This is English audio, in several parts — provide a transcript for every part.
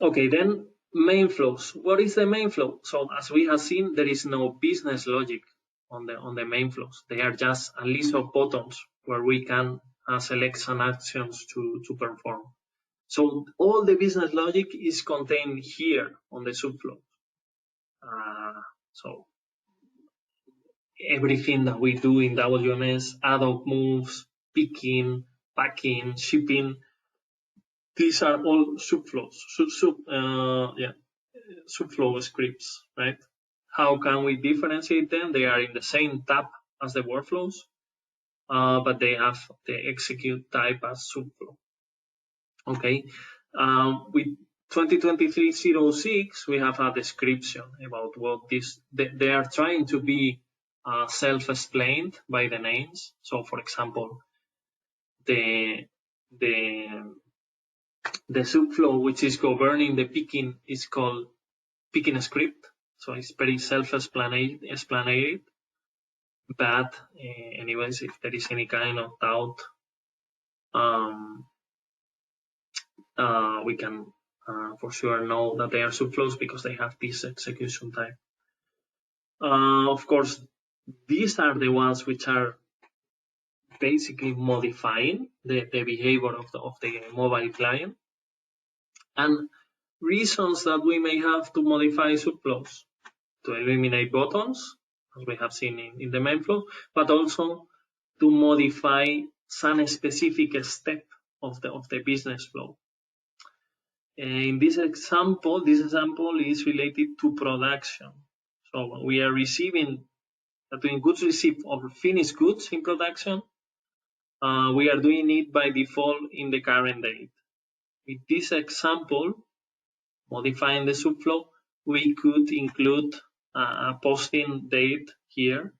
Okay, then main flows. What is the main flow? So as we have seen, there is no business logic on the main flows. They are just a list of buttons where we can select some actions to perform. So all the business logic is contained here on the subflow. So everything that we do in WMS, ad hoc moves, picking, packing, shipping, these are all subflows, subflow scripts, right? How can we differentiate them? They are in the same tab as the workflows, but they have the execute type as subflow. Okay, with 2023-06, we have a description about what this. They are trying to be self-explained by the names. So, for example, the subflow which is governing the picking is called picking script. So it's very self-explanatory. But anyways, if there is any kind of doubt, we can for sure know that they are subflows because they have this execution type. Of course, these are the ones which are basically modifying the behavior of the mobile client. And reasons that we may have to modify subflows: to eliminate buttons, as we have seen in the main flow, but also to modify some specific step of the business flow. In this example is related to production. So we are doing goods receipt of finished goods in production. We are doing it by default in the current date. With this example, modifying the subflow, we could include a posting date here.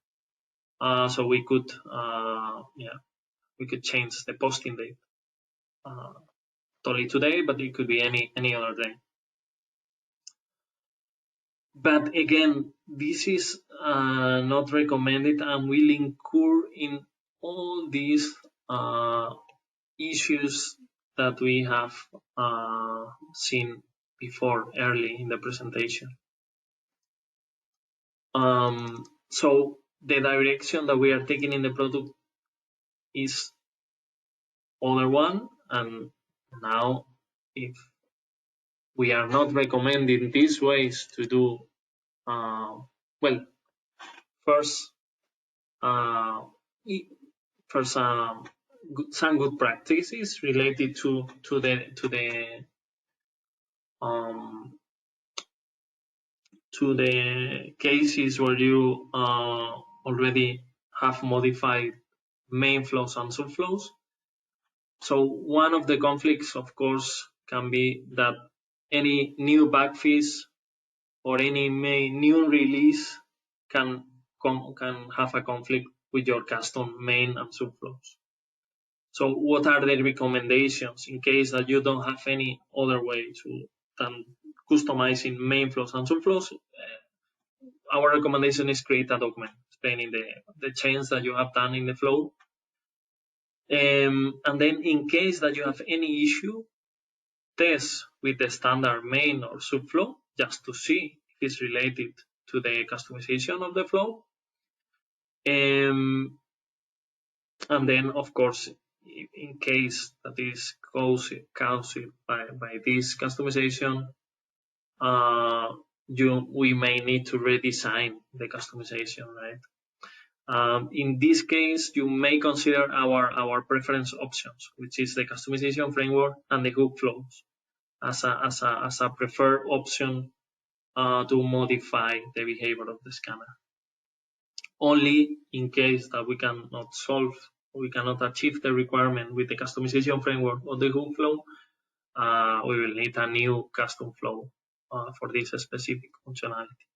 So we could change the posting date. Totally today, but it could be any other day. But again, this is not recommended and will incur in all these issues that we have seen before early in the presentation. So the direction that we are taking in the product is other one, and now if we are not recommending these ways to do, some good practices related to the cases where you already have modified main flows and subflows. So one of the conflicts, of course, can be that any new bug fix or any new release can have a conflict with your custom main and subflows. So what are the recommendations in case that you don't have any other way than customizing main flows and subflows? Our recommendation is create a document explaining the change that you have done in the flow. And then in case that you have any issue, test with the standard main or subflow just to see if it's related to the customization of the flow. And then, of course, in case that is caused by this customization, we may need to redesign the customization, right? In this case, you may consider our preference options, which is the customization framework and the hook flows, as a preferred option to modify the behavior of the scanner. Only in case that we cannot achieve the requirement with the customization framework or the hook flow, we will need a new custom flow for this specific functionality.